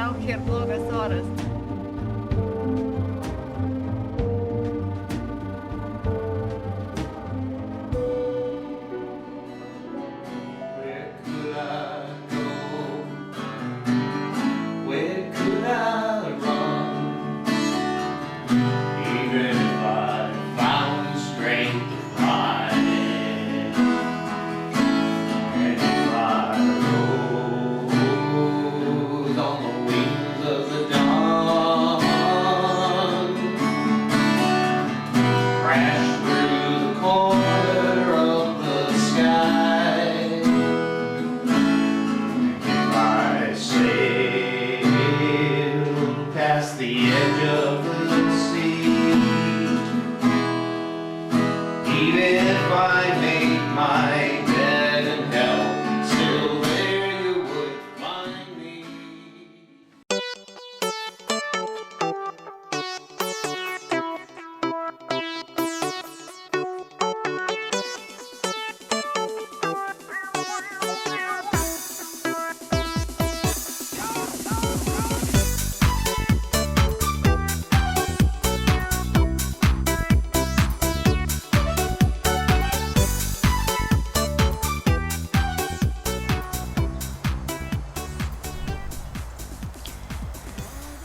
apsiniaukia ir blogas oras.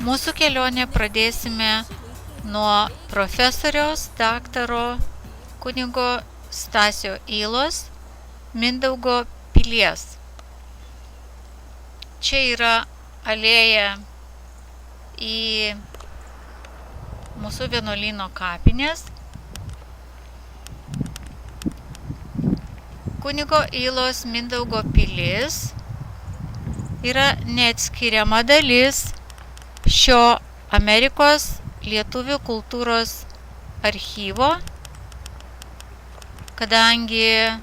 Mūsų kelionę pradėsime nuo profesoriaus daktaro kunigo Stasio Ylos Mindaugo pilies. Čia yra alėja į mūsų vienuolyno kapinės. Kunigo Ylos Mindaugo pilis yra neatskiriama dalis šio Amerikos lietuvių kultūros archyvo, kadangi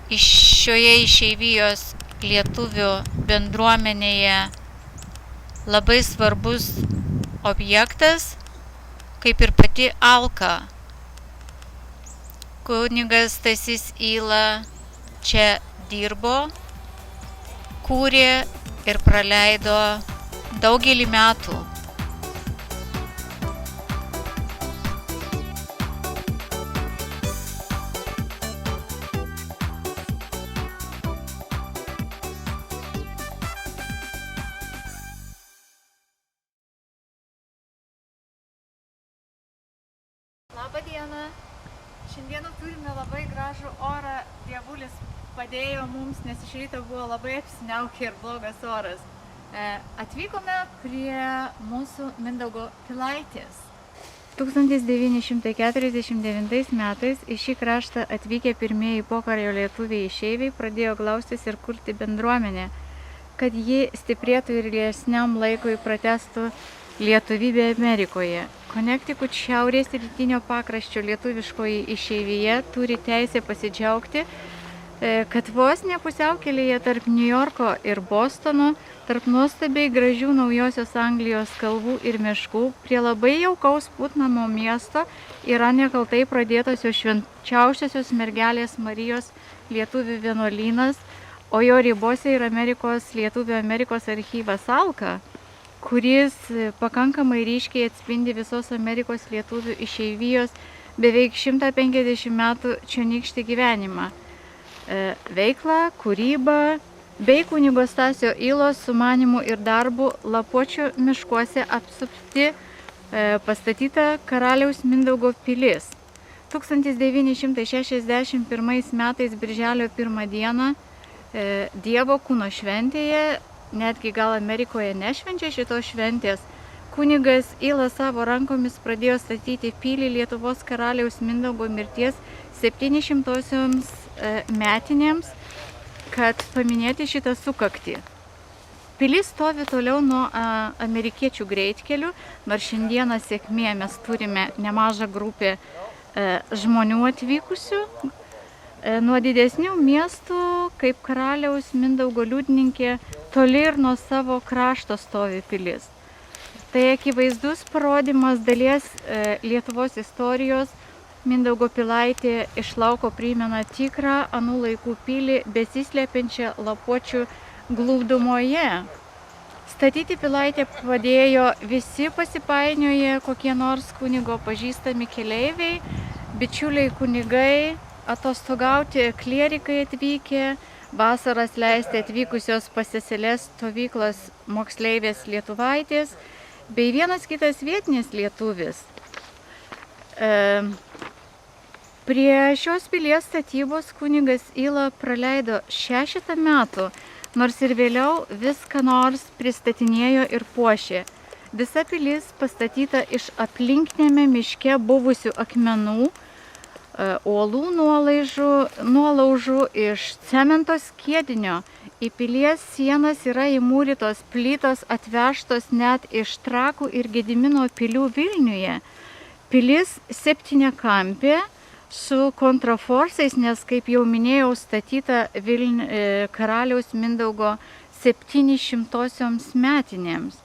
šioje išeivijos lietuvių bendruomenėje labai svarbus objektas, kaip ir pati Alka. Kunigas Stasys Yla čia dirbo, kūrė ir praleido daugelį metų. Labą dieną. Šiandieną turime labai gražų orą. Dievulis padėjo mums, nes iš ryto buvo labai apsiniaukia ir blogas oras. Atvykome prie mūsų Mindaugo pilaitės. 1949 metais į šį kraštą atvykę pirmieji pokario lietuviai išeiviai pradėjo glaustis ir kurti bendruomenę, kad ji stiprėtų ir ilgesniam laikui pratęstų lietuvybę Amerikoje. Connecticut šiaurės rytinio pakraščio lietuviškoji išeivija turi teisę pasidžiaugti, kad vos ne pusiaukelėje tarp Niujorko ir Bostono, tarp nuostabiai gražių Naujosios Anglijos kalvų ir miškų, prie labai jaukaus Putnamo miesto yra nekaltai pradėtosios švenčiausiosios mergelės Marijos lietuvių vienuolynas, o jo ribose yra lietuvių Amerikos archyvas Alka, kuris pakankamai ryškiai atspindi visos Amerikos lietuvių išeivijos beveik 150 metų čionykštį gyvenimą. Veiklą, kūrybą bei kunigo Stasio Ylos sumanimų ir darbų Lapuočių miškuose apsupti pastatyta karaliaus Mindaugo pilis. 1961 metais birželio 1 dieną Dievo kūno šventėje, netgi gal Amerikoje nešvenčia šitos šventės, kunigas Ylas savo rankomis pradėjo statyti pilį Lietuvos karaliaus Mindaugo mirties 700-osioms metinėms, kad paminėti šitą sukaktį. Pilis stovi toliau nuo amerikiečių greitkelių, nors šiandieną sėkmė mes turime nemažą grupę žmonių atvykusių. Nuo didesnių miestų, kaip karaliaus Mindaugo liudininkė, toli ir nuo savo krašto stovi pilis. Tai akivaizdus parodymas dalies Lietuvos istorijos. Mindaugo pilaitė iš lauko primena tikrą anų laikų pilį, besislepiančią Lapuočių glūdumoje. Statyti pilaitę padėjo visi pasipainioję kokie nors kunigo pažįstami keleiviai, bičiuliai kunigai, atostogauti klierikai atvykę, vasaras leisti atvykusios pasiselės stovyklas moksleivės lietuvaitės, bei vienas kitas vietinis lietuvis. Prie šios pilies statybos kunigas Yla praleido 6 metų, nors ir vėliau viską nors pristatinėjo ir puošė. Visa pilis pastatyta iš aplinkiniame miške buvusių akmenų, uolų nuolaužų, iš cemento skiedinio. Į pilies sienas yra įmūrytos plytos atvežtos net iš Trakų ir Gedimino pilių Vilniuje. Pilis 7-kampė, su kontraforsais, nes, kaip jau minėjau, statyta karaliaus Mindaugo 700-osioms metinėms.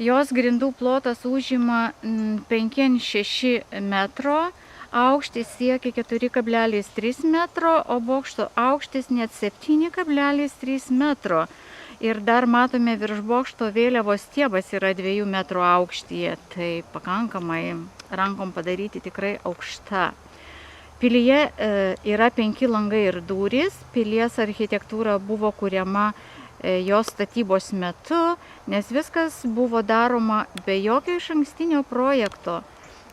Jos grindų plotas užima 5,6 metro, aukštis siekia 4,3 metro, o bokšto aukštis net 7,3 metro. Ir dar matome virš bokšto vėliavos stiebas yra 2 metrų aukštyje, tai pakankamai rankom padaryti tikrai aukšta. Pilyje yra 5 langai ir durys. Pilies architektūra buvo kuriama jos statybos metu, nes viskas buvo daroma be jokio išankstinio projekto.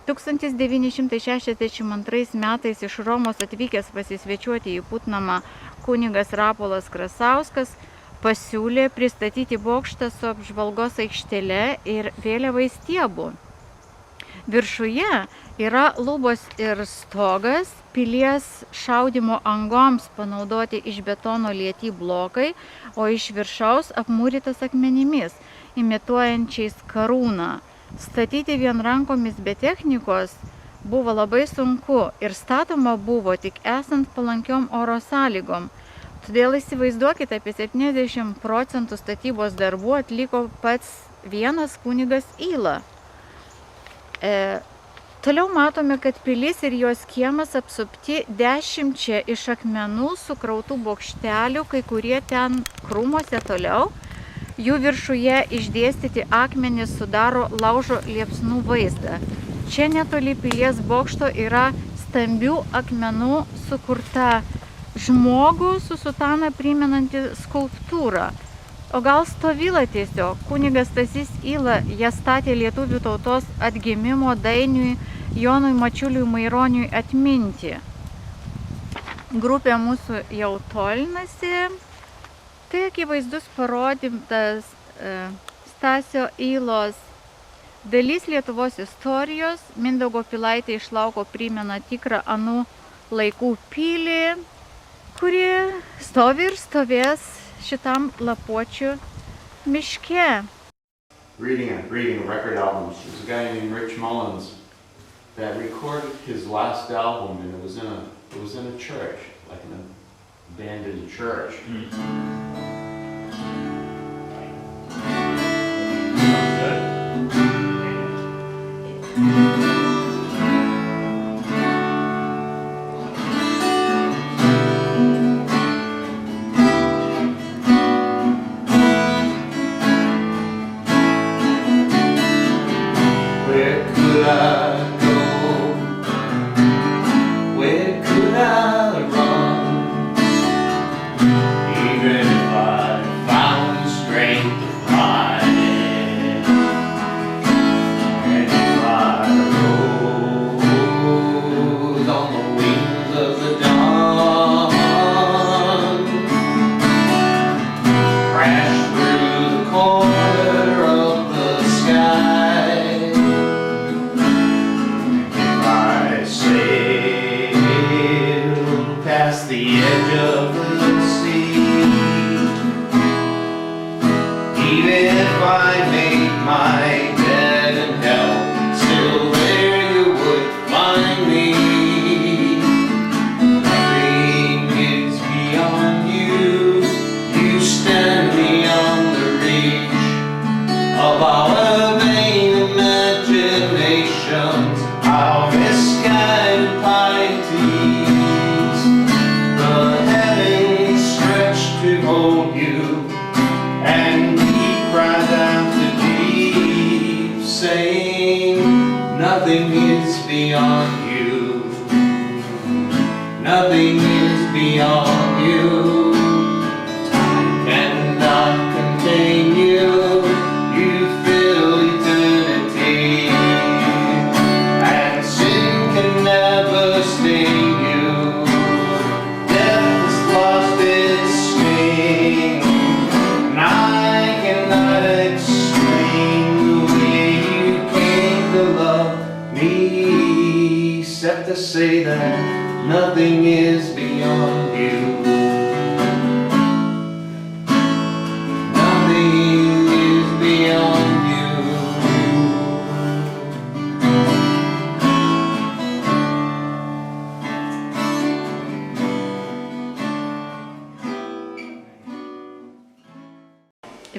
1962 metais iš Romos atvykęs pasisvečiuoti į Putnamą kunigas Rapolas Krasauskas pasiūlė pristatyti bokštą su apžvalgos aikštele ir vėliavai stiebų. Viršuje yra lubos ir stogas, pilies šaudymo angoms panaudoti iš betono lieti blokai, o iš viršaus apmūrytas akmenimis, imituojančiais karūną. Statyti vien rankomis be technikos buvo labai sunku ir statoma buvo tik esant palankiom oro sąlygom. Todėl įsivaizduokite, apie 70% statybos darbų atliko pats vienas kunigas Yla. Toliau matome, kad pilis ir jos kiemas apsupti 10 iš akmenų sukrautų bokštelių, kai kurie ten krūmuose toliau. Jų viršuje išdėstyti akmenys sudaro laužo liepsnų vaizdą. Čia netoli pilies bokšto yra stambių akmenų sukurta žmogų su sutana primenanti skulptūrą. O gal stovila tiesiog. Kunigas Stasys Yla ją statė lietuvių tautos atgimimo dainiui Jonui Mačiuliui Maironiui atminti. Grupė mūsų jau tolinasi. Tai akivaizdus parodytas Stasio Ylos dalis Lietuvos istorijos. Mindaugo pilaitė iš lauko primena tikrą anų laikų pilį, kuri stovi ir stovės šitam Lapuočių miške. Reading a record album. There's a guy named Rich Mullins that recorded his last album, and it was in a church, like an abandoned church. Our misguided pieties, the heaven nothing is beyond you. Nothing is beyond you. Time cannot contain you. You fill eternity. And sin can never stain you. Death has lost its sting. And I cannot explain the way you came to love me, except to say that nothing is beyond you. Nothing is beyond you.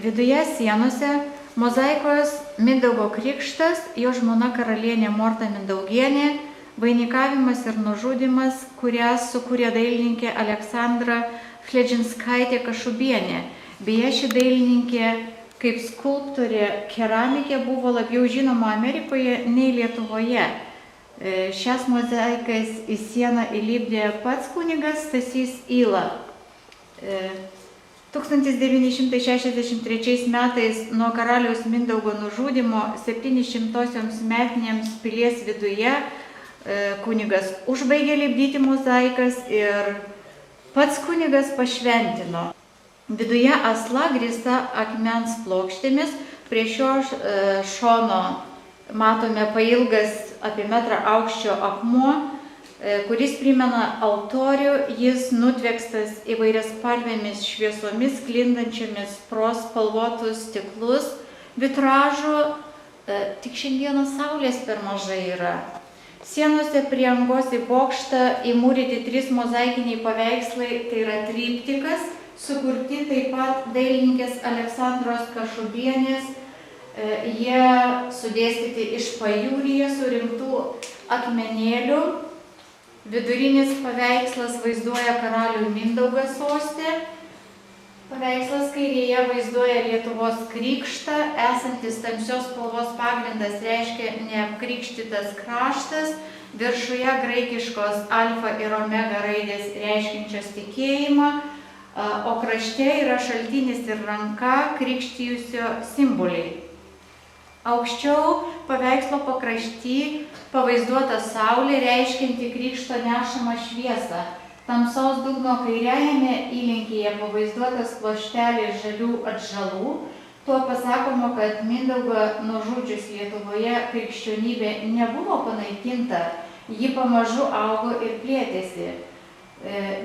Viduje sienose mozaikos Mindaugo krikštas, jo žmona karalienė Morta Mindaugienė, vainikavimas ir nužudymas, kurią sukūrė dailininkė Aleksandra Fledžinskaitė Kašubienė. Beje, ši dailininkė kaip skulptorė keramikė buvo labiau žinoma Amerikoje nei Lietuvoje. Šias mozaikas į sieną įlipdė pats kunigas Stasys Yla. 1963 metais nuo karaliaus Mindaugo nužudymo 700-osioms metinėms pilies viduje kunigas užbaigė lipdyti mozaikas ir pats kunigas pašventino. Viduje asla grįsta akmens plokštėmis, prie šio šono matome pailgas apie metrą aukščio akmuo, kuris primena altorių, jis nutvekstas įvairiaspalvėmis šviesomis, sklindančiomis pro spalvotus stiklus, vitražų, tik šiandieną saulės per mažai yra. Sienose prie angos į bokštą įmūryti 3 mozaikiniai paveikslai, tai yra triptikas, sukurti taip pat dailininkės Aleksandros Kašubienės. Jie sudėstyti iš pajūryje surinktų akmenėlių. Vidurinis paveikslas vaizduoja karalių Mindaugą soste. Paveikslas kairėje vaizduoja Lietuvos krikštą, esantis tamsios spalvos pagrindas reiškia neapkrikštytas kraštas, viršuje graikiškos alfa ir omega raidės reiškinčios tikėjimą, o krašte yra šaltinis ir ranka krikštijusio simboliai. Aukščiau paveikslo pakrašty pavaizduota saulė reiškianti krikšto nešamą šviesą. Tamsaus dugno kairiajame įlinkyje pavaizduotas pluoštelis žalių atžalų. Tuo pasakoma, kad Mindaugą nužudžius Lietuvoje krikščionybė nebuvo panaikinta, ji pamažu augo ir plėtėsi.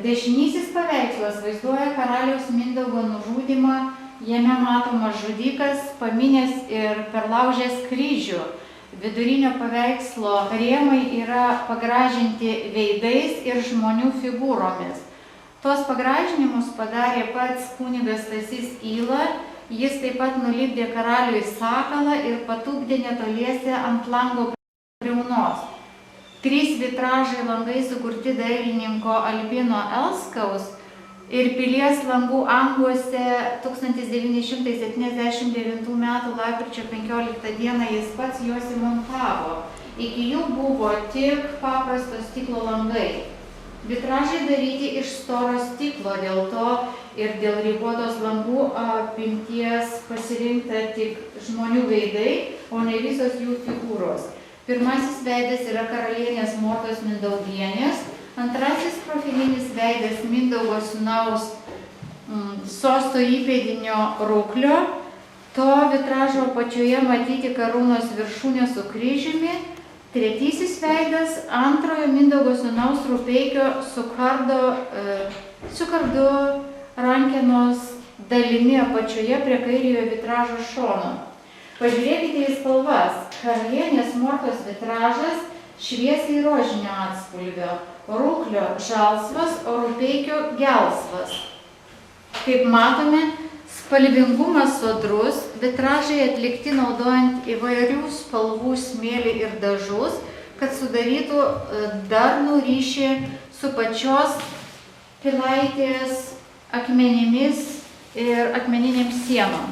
Dešinysis paveikslas vaizduoja karaliaus Mindaugo nužudymą, jame matomas žudikas, paminęs ir perlaužęs kryžių. Vidurinio paveikslo rėmai yra pagražinti veidais ir žmonių figūromis. Tos pagražinimus padarė pats kunigas Stasys Yla, jis taip pat nulipdė karaliui sakalą ir patupdė netoliese ant lango briaunos. 3 vitražai langai sukurti dailininko Albino Elskaus ir pilies langų anguose 1979 m. lapkričio 15 d. jis pats juos įmontavo. Iki jų buvo tik paprasto stiklo langai. Vitražai daryti iš storo stiklo, dėl to ir dėl ribotos langų apimties pasirinkta tik žmonių veidai, o ne visos jų figūros. Pirmasis veidas yra karalienės Mortos Mindaugienės, antrasis profilinis veidas Mindaugo sūnaus sosto įpėdinio Ruklio. To vitražo apačioje matyti karūnos viršūnė su kryžiumi. Tretysis veidas antrojo Mindaugo sūnaus Rupeikio su kardu rankenos dalimi apačioje prie kairiojo vitražo šono. Pažiūrėkite į spalvas. Karalienės Mortos vitražas šviesiai rožinio atspalvio, Ruklio žalsvas, o Rupeikio gelsvas. Kaip matome, spalvingumas sodrus, vitražai atlikti naudojant įvairių spalvų smėlį ir dažus, kad sudarytų darnų ryšį su pačios pilaitės akmenimis ir akmeninėm sienom.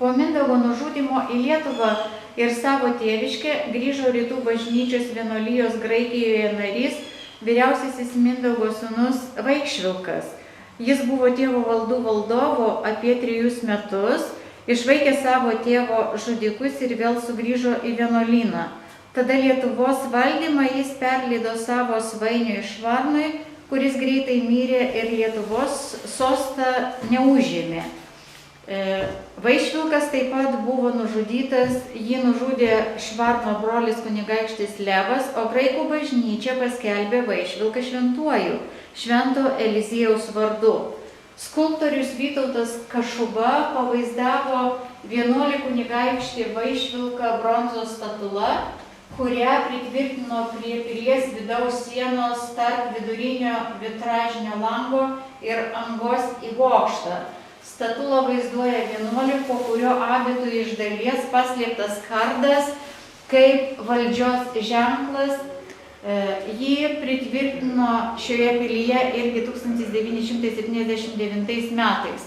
Po Mindaugo nužudymo į Lietuvą ir savo tėviškę grįžo Rytų bažnyčios vienuolijos Graikijoje narys, vyriausiasis Mindaugo sūnus Vaikšvilkas. Jis buvo tėvo valdų valdovo apie 3 metus, išvaikė savo tėvo žudikus ir vėl sugrįžo į vienuolyną. Tada Lietuvos valdymą jis perleido savo svainiui Švarnui, kuris greitai mirė ir Lietuvos sostą neužėmė. Vaišvilkas taip pat buvo nužudytas, jį nužudė Švarno brolis kunigaikštis Levas, o graikų bažnyčia paskelbė Vaišvilką šventuoju, Švento Eliziejaus vardu. Skulptorius Vytautas Kašuba pavaizdavo vienuolį kunigaikštį Vaišvilką bronzos statula, kurią pritvirtino prie pilies vidaus sienos tarp vidurinio vitražinio lango ir angos į bokštą. Statula vaizduoja vienuolį, po kurio abitų iš dalies paslėptas kardas kaip valdžios ženklas. Jį pritvirtino šioje pilyje irgi 1979 metais.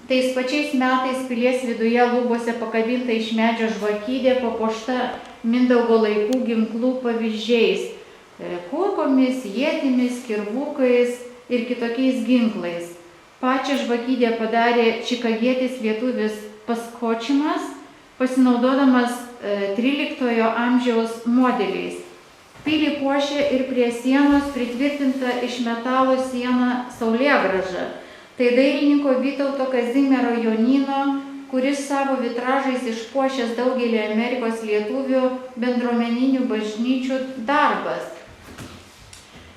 Tais pačiais metais pilies viduje lubose pakabinta iš medžio žvakydė papuošta Mindaugo laikų ginklų pavyzdžiais – kuokomis, ietimis, kirvukais ir kitokiais ginklais. Pačią žvakydę padarė čikagietis lietuvis Paskočimas, pasinaudodamas 13 amžiaus modeliais. Pilį puošė ir prie sienos pritvirtinta iš metalo siena saulėgrąža. Tai dailininko Vytauto Kazimiero Jonyno, kuris savo vitražais išpuošęs daugelį Amerikos lietuvių bendruomeninių bažnyčių darbas.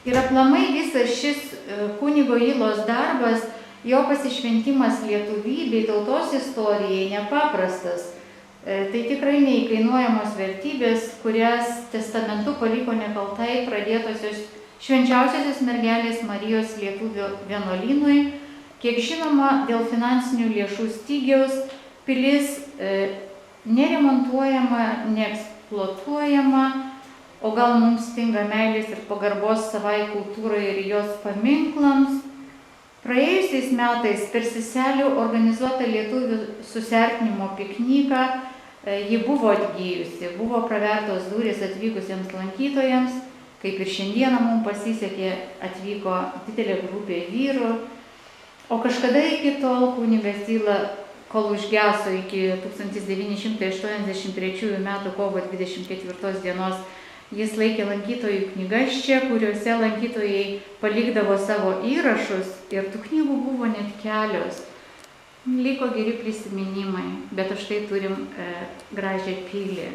Ir aplamai visas šis kunigo Ylos darbas, jo pasišventimas lietuvybei, tautos istorijai nepaprastas. Tai tikrai neįkainuojamos vertybės, kurias testamentu paliko nekaltai pradėtosios švenčiausiosios mergelės Marijos lietuvių vienuolynui. Kiek žinoma, dėl finansinių lėšų stygiaus pilis neremontuojama, neeksploatuojama, o gal mums stinga meilės ir pagarbos savai kultūrai ir jos paminklams. Praėjusiais metais per Siselių organizuotą lietuvių susiartinimo pikniką ji buvo atgyjusi, buvo pravertos durys atvykusiems lankytojams, kaip ir šiandieną mums pasisekė, atvyko didelė grupė vyrų, o kažkada iki tol kunigas Yla, kol užgeso iki 1983 metų kovo 24 dienos, jis laikė lankytojų knygas čia, kuriuose lankytojai palikdavo savo įrašus ir tų knygų buvo net kelios. Liko geri prisiminimai, bet už tai turim gražią pilį.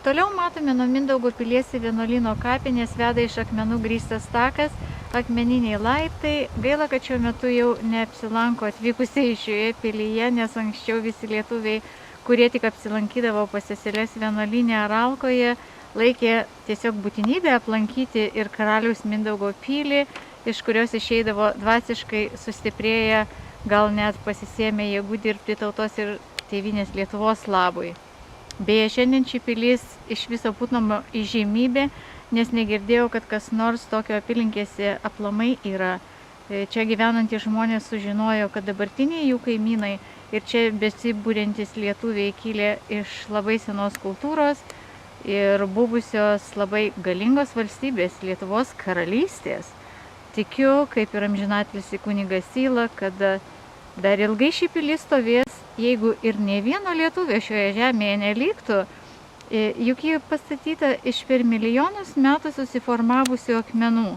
Toliau matome nuo Mindaugo pilies į vienuolyno kapinės veda iš akmenų grįstas takas, akmeniniai laiptai. Gaila, kad šiuo metu jau neapsilanko atvykusiai šioje pilyje, nes anksčiau visi lietuviai, kurie tik apsilankydavo pas seseles vienuolyne ar Alkoje, laikė tiesiog būtinybę aplankyti ir karaliaus Mindaugo pilį, iš kurios išeidavo dvasiškai sustiprėję, gal net pasisėmė jėgų dirbti tautos ir tėvynės Lietuvos labui. Beje, šiandien ši pilis iš viso Putnamo įžymybė, nes negirdėjau, kad kas nors tokio apylinkėse aplamai yra. Čia gyvenantys žmonės sužinojo, kad dabartiniai jų kaimynai ir čia besibūrintys lietuviai kilę iš labai senos kultūros ir buvusios labai galingos valstybės, Lietuvos karalystės. Tikiu, kaip ir amžinatilsį kunigas Yla, kad dar ilgai ši pilis stovės, jeigu ir ne vieno lietuvio šioje žemėje neliktų, juk ji pastatyta iš per milijonus metų susiformavusių akmenų.